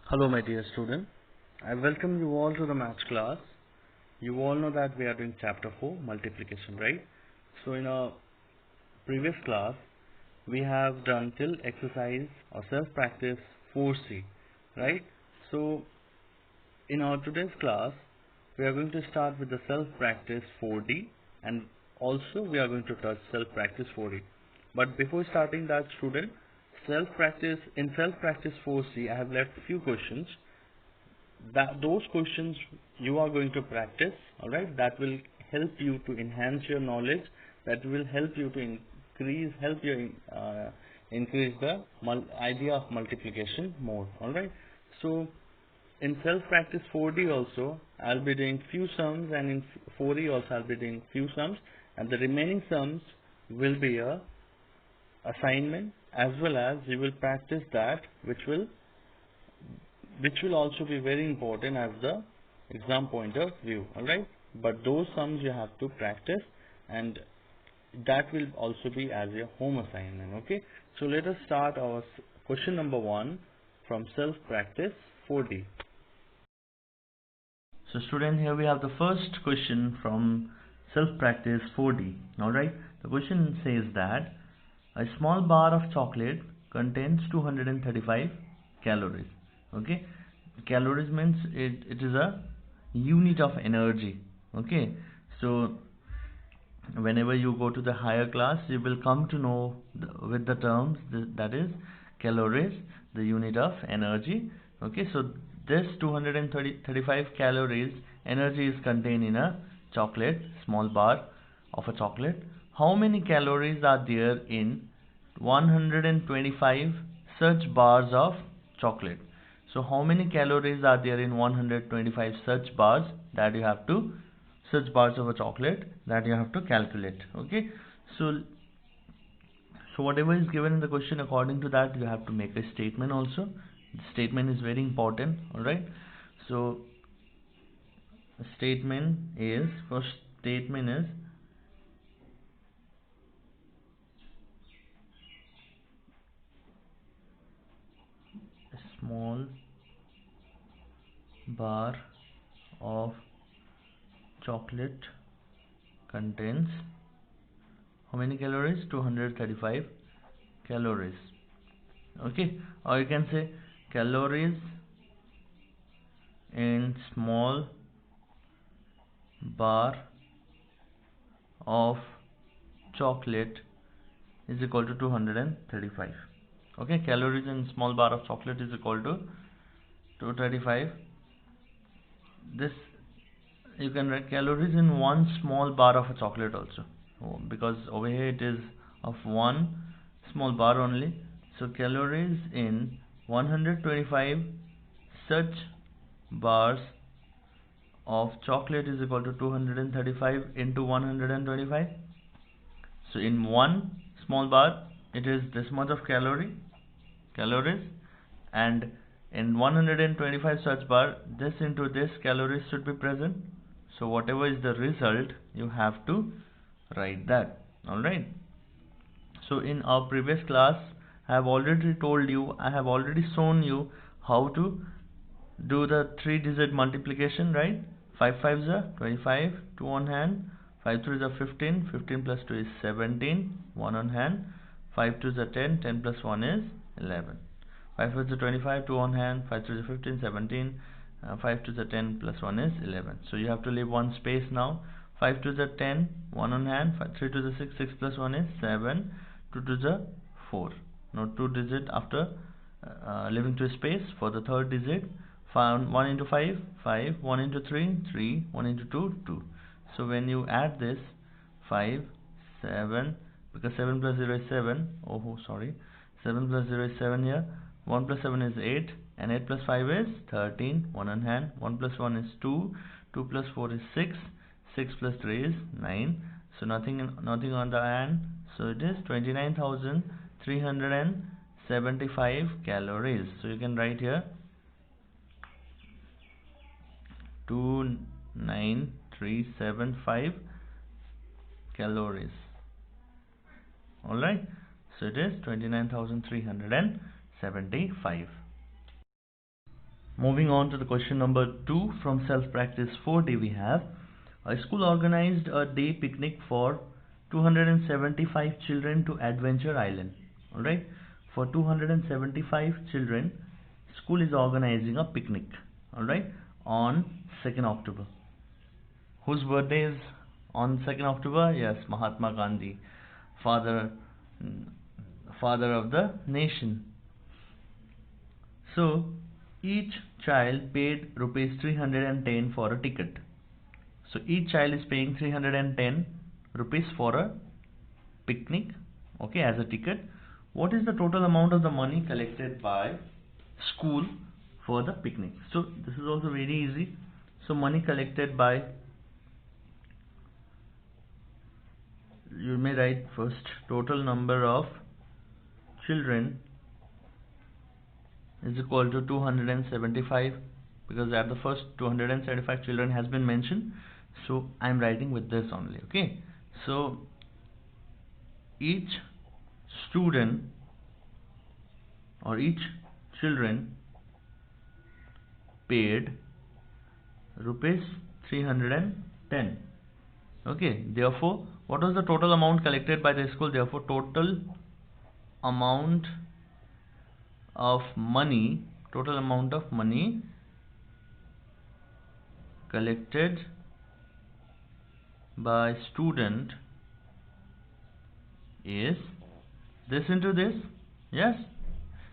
Hello my dear student, I welcome you all to the maths class. You all know that we are doing chapter 4 multiplication, right? So in our previous class we have done till exercise or self practice 4C, right? So in our today's class we are going to start with the self practice 4D, and also we are going to touch self practice 4D. But before starting that, student, self practice 4C I have left few questions. That those questions you are going to practice, all right, that will help you to enhance your knowledge, that will help you to increase the idea of multiplication more, all right. So in self practice 4D also I'll be doing few sums, and in 4E also I'll be doing few sums, and the remaining sums will be a assignment, as well as you will practice that which will also be very important as the exam point of view, alright. But those sums you have to practice, and that will also be as your home assignment. Okay, so let us start our question number 1 from self practice 4D. So student, here we have the first question from self practice 4D. Alright, the question says that a small bar of chocolate contains 235 calories. Okay, calories means it is a unit of energy. Okay, so whenever you go to the higher class you will come to know with the terms that is calories, the unit of energy. Okay, so this 235 calories energy is contained in a chocolate, small bar of a chocolate. How many calories are there in 125 such bars of chocolate? So how many calories are there in 125 such bars that you have to such bars of a chocolate that you have to calculate? Okay, so whatever is given in the question, according to that you have to make a statement also. The statement is very important, all right. So first statement is a small bar of chocolate contains how many calories? 235 calories. Okay, or you can say calories in small bar of chocolate is equal to 235. Okay, calories in small bar of chocolate is equal to 235. This you can write calories in one small bar of a chocolate also, because over here it is of one small bar only. So calories in 125 such bars of chocolate is equal to 235 into 125. So in one small bar it is this much of calories, and in 125 such bar, this into this calories should be present. So whatever is the result, you have to write that. Alright, so in our previous class I have already shown you how to do the 3-digit multiplication, right? 5 5s are 25, 2 on hand, 5 3s are 15, 15 plus 2 is 17, 1 on hand, 5 2s are 10, 10 plus 1 is 11. 5 4s are 25, 2 on hand, 5 3s are 15, 17, 5 2s are 10 plus 1 is 11. So you have to leave one space now. 5 2s are 10, 1 on hand, 3 2s are 6, 6 plus 1 is 7, 2 2s are 4. Now 2 digit after leaving 2 space for the third digit. 1 into 5, 5, 1 into 3, 3, 1 into 2, 2. So when you add this 5, 7, because 7 plus 0 is 7, 7 plus 0 is 7 here, 1 plus 7 is 8, and 8 plus 5 is 13, 1 on hand, 1 plus 1 is 2, 2 plus 4 is 6, 6 plus 3 is 9, so nothing on the hand, so it is 29,375 calories. So you can write here 29375 calories. Alright, so it is 29,375. Moving on to the question number 2 from self practice 4D, we have a school organized a day picnic for 275 children to Adventure Island. Alright, for 275 children, school is organizing a picnic, alright, on 2nd October. Whose birthday is on 2nd October? Yes, Mahatma Gandhi, father of the nation. So each child paid rupees 310 for a ticket. So each child is paying 310 rupees for a picnic, okay, as a ticket. What is the total amount of the money collected by school for the picnic? So this is also very easy. So money collected by, you may write first total number of children is equal to 275, because at the first 275 children has been mentioned, so I am writing with this only, okay. So each student or each children paid rupees 310, okay. Therefore, what was the total amount collected by the school? Therefore, total amount of money collected by student is this into this. Yes,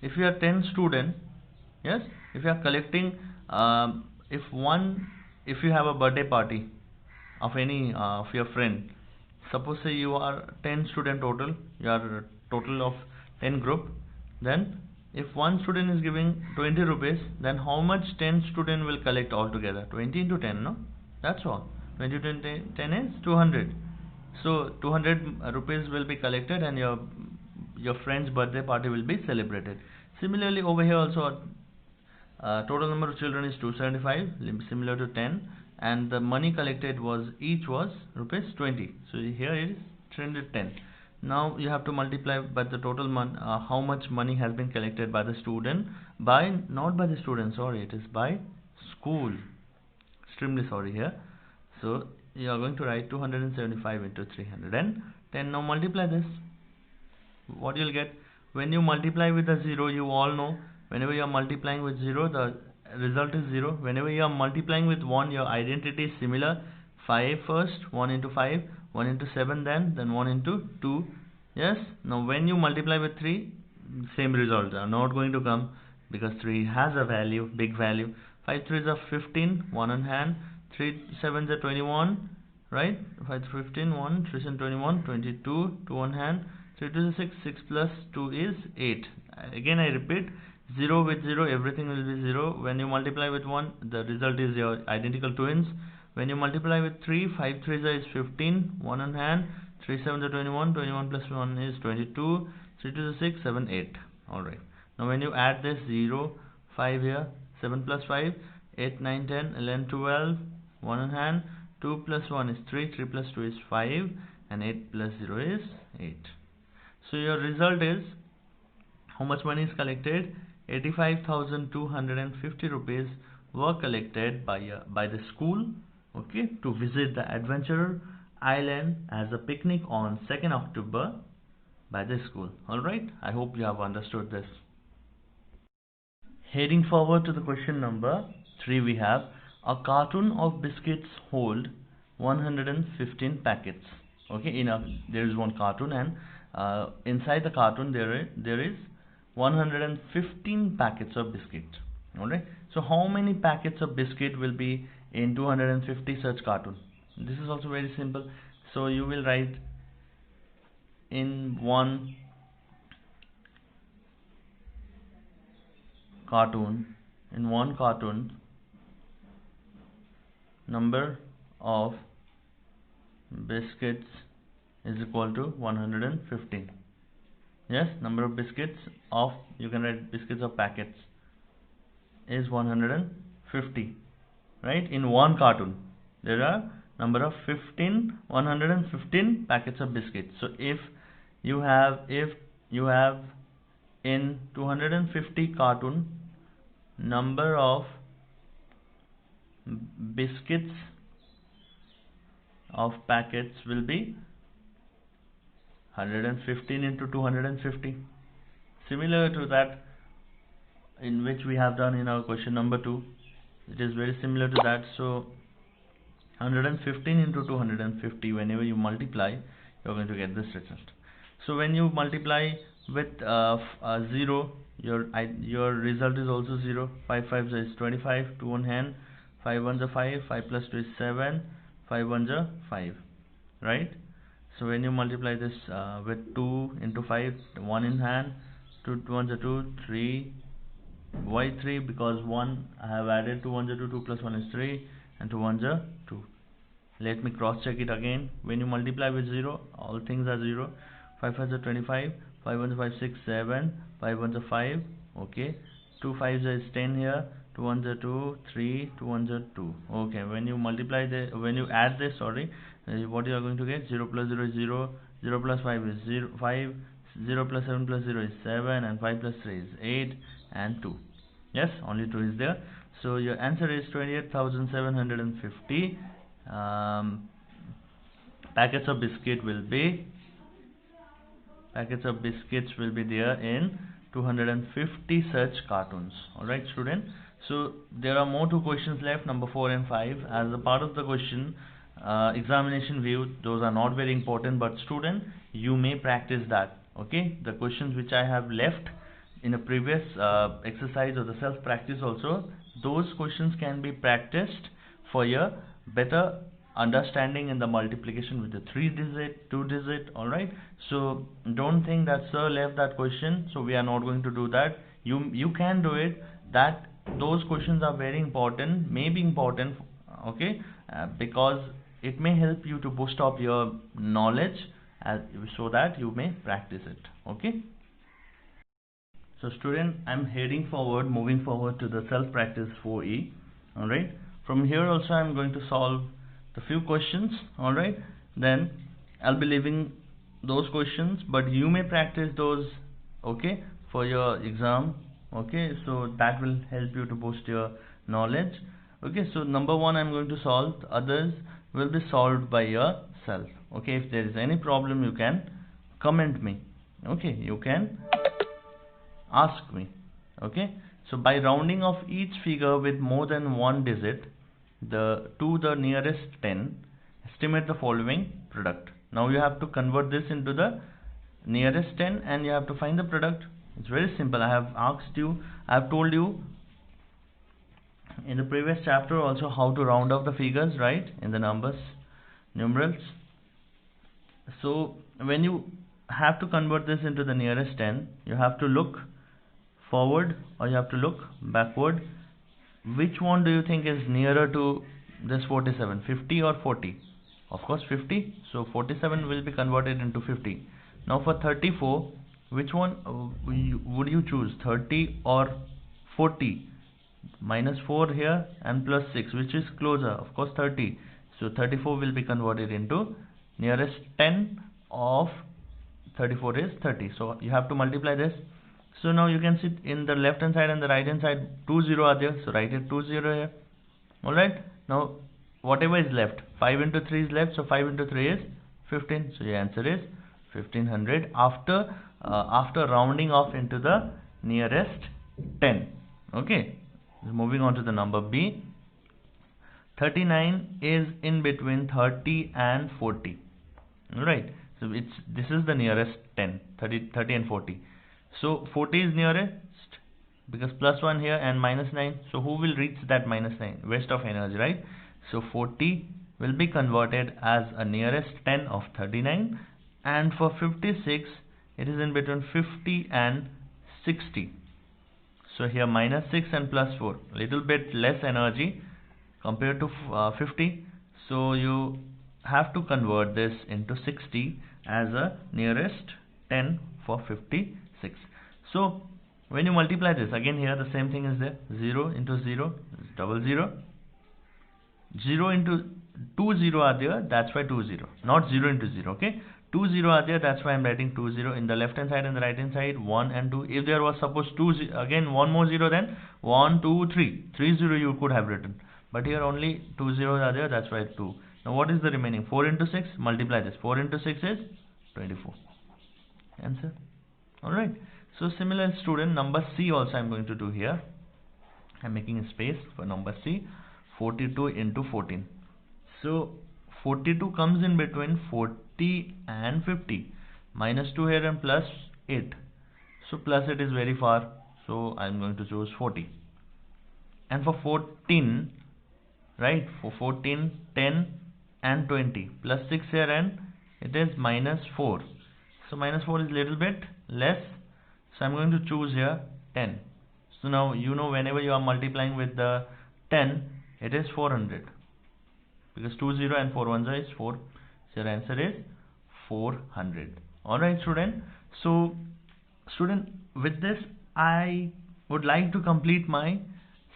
if you are 10 student, yes, if you are collecting, if you have a birthday party of any of your friend, suppose say you are 10 student total, you are total of 10 group, then if one student is giving 20 rupees, then how much 10 student will collect altogether? 20 into 10, no? That's all. 20 into 10 is 200. So 200 rupees will be collected and your friend's birthday party will be celebrated. Similarly, over here also, total number of children is 275, similar to 10, and the money collected was each was rupees 20. So here it is 310. Now you have to multiply by the total how much money has been collected by the student, not by the student, sorry, it is by school. Extremely sorry here. So you are going to write 275 into 310. Now multiply this. What you'll get when you multiply with a 0, you all know whenever you are multiplying with 0, the result is 0. Whenever you are multiplying with 1, your identity is similar. 5 first, 1 into 5, 1 into 7, then 1 into 2. Yes, now when you multiply with 3, same results are not going to come, because 3 has a value, big value. 5 3s are 15, 1 on hand, 3 7s are 21, right? 5 15, 1, 3 7 21, 22, 2 on hand, 3 2 is 6, 6 plus 2 is 8. Again I repeat, 0 with 0, everything will be 0. When you multiply with 1, the result is your identical twins. When you multiply with 3, 5 3s is 15, 1 on hand, 3 7s are 21, 21 plus 1 is 22, 3 2 is 6, 7, 8. Alright. Now when you add this 0, 5 here, 7 plus 5, 8, 9, 10, 11, 12, 1 on hand, 2 plus 1 is 3, 3 plus 2 is 5, and 8 plus 0 is 8. So your result is, how much money is collected? 85,250 rupees were collected by the school, okay, to visit the Adventure Island as a picnic on 2nd October by the school. Alright, I hope you have understood this. Heading forward to the question number 3, we have a carton of biscuits hold 115 packets. Okay, there is one carton, and inside the carton there is 115 packets of biscuit. Alright, so how many packets of biscuit will be in 250 such carton? This is also very simple. So you will write in one cartoon, number of biscuits is equal to 115. Yes, number of biscuits of, you can write biscuits of packets is 150, right? In one carton there are number of 115 packets of biscuits. So if you have in 250 carton number of biscuits of packets will be 115 into 250. Similar to that in which we have done in our question number 2. It is very similar to that. So 115 into 250, whenever you multiply, you're going to get this result. So when you multiply with 0, your result is also 0. 5 5 is 25, 2 on hand, 5 1s are 5, 5 plus 2 is 7, 5 1s are 5, right? So when you multiply this with 2 into 5, 1 in hand, 2 1s are 2, 3, why 3? Because 1 I have added, 2 1s are 2, 2 plus 1 is 3, and 2 1s are 2. Let me cross check it again. When you multiply with 0, all things are 0. 5 5s are 25, 5 1s are 5 6 7, 5 1s are 5, okay. 2 5s is 10 here, 2 1s are 2, 3, 2 1s are 2, okay. When you multiply the, when you add this, sorry, what you are going to get? 0 plus 0 is 0, 0 plus 5 is 0 5, 0 plus 7 plus 0 is 7, and 5 plus 3 is 8, and 2. Yes, only 2 is there. So your answer is 28,750 packets of biscuits will be there in 250 such cartons. Alright, student. So there are more 2 questions left, number 4 and 5. As a part of the question examination view, those are not very important, but student, you may practice that. Okay, the questions which I have left in a previous exercise or the self practice also, those questions can be practiced for your better understanding in the multiplication with the 3-digit, 2-digit. Alright, so don't think that sir left that question, so we are not going to do that. You can do it. That those questions are very important, may be important, okay, because it may help you to boost up your knowledge so that you may practice it. Okay, so student, I'm moving forward to the self practice 4E. Alright, from here also I'm going to solve the few questions. Alright, then I'll be leaving those questions, but you may practice those, okay, for your exam. Okay, so that will help you to boost your knowledge. Okay, so number 1 I'm going to solve, the others will be solved by yourself. Okay, if there is any problem, you can comment me. Okay, you can ask me. Okay, so by rounding off each figure with more than 1 digit to the nearest 10, estimate the following product. Now you have to convert this into the nearest 10 and you have to find the product. It's very simple. I have told you in the previous chapter also how to round off the figures, right, in the numerals. So when you have to convert this into the nearest 10, you have to look forward or you have to look backward. Which one do you think is nearer to this 47, 50 or 40? Of course 50, so 47 will be converted into 50. Now for 34, which one would you choose, 30 or 40? Minus 4 here and plus 6, which is closer? Of course 30. So 34 will be converted into nearest 10 of 34 is 30. So you have to multiply this. So now you can see in the left hand side and the right hand side 2 0 are there, so write it 2 0 here. Alright, now whatever is left, 5 into 3 is left, so 5 into 3 is 15. So your answer is 1500 after rounding off into the nearest 10. Okay, moving on to the number B. 39 is in between 30 and 40. Alright, so this is the nearest 10, 30 and 40. So 40 is nearest because plus 1 here and minus 9. So who will reach that minus 9? Waste of energy, right? So 40 will be converted as a nearest 10 of 39, and for 56 it is in between 50 and 60. So here minus 6 and plus 4, little bit less energy compared to 50. So you have to convert this into 60 as a nearest 10 for 56. So when you multiply this, again here the same thing is there. 0 into 0 is double 0. 0 into 2 0 are there, that's why 2 0, not 0 into 0. Okay, Two zero are there, that's why I'm writing 2 0 in the left hand side and the right hand side. 1 and 2. If there was suppose 2 again one more 0, then 1 2 3 3 0 you could have written, but here only 2 zeros are there, that's why 2. Now what is the remaining? 4 into 6, multiply this. 4 into 6 is 24. Answer. Alright, so similar student, number C also I'm going to do here. I'm making a space for number C. 42 into 14. So 42 comes in between 40 and 50. Minus 2 here and plus 8. So plus it is very far. So I'm going to choose 40. And for 14, right? For 14, 10 and 20. Plus 6 here and it is minus 4. So minus 4 is little bit less. So I'm going to choose here 10. So now you know whenever you are multiplying with the 10, it is 400. Because 2 0 and 4 1 is 4. So your answer is 400. Alright student. So student, with this I would like to complete my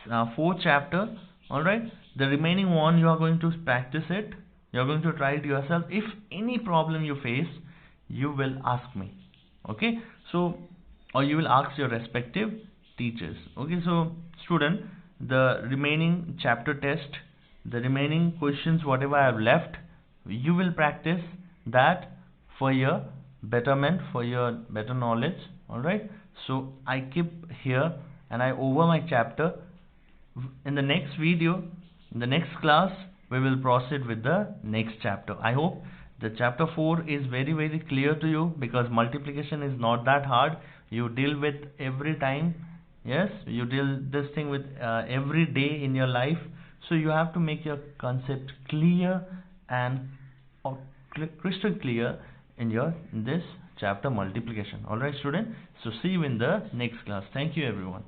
4th chapter. Alright. The remaining one you are going to practice it. You are going to try it yourself. If any problem you face, you will ask me. Okay. So, or you will ask your respective teachers. Okay. So student, the remaining chapter test, the remaining questions whatever I have left, you will practice that for your betterment, for your better knowledge. Alright, so I keep here and I over my chapter. In the next video, in the next class, we will proceed with the next chapter. I hope the chapter 4 is very clear to you, because multiplication is not that hard. You deal with every time. Yes, you deal this thing with every day in your life. So you have to make your concept clear and crystal clear in this chapter multiplication. Alright student, so see you in the next class. Thank you everyone.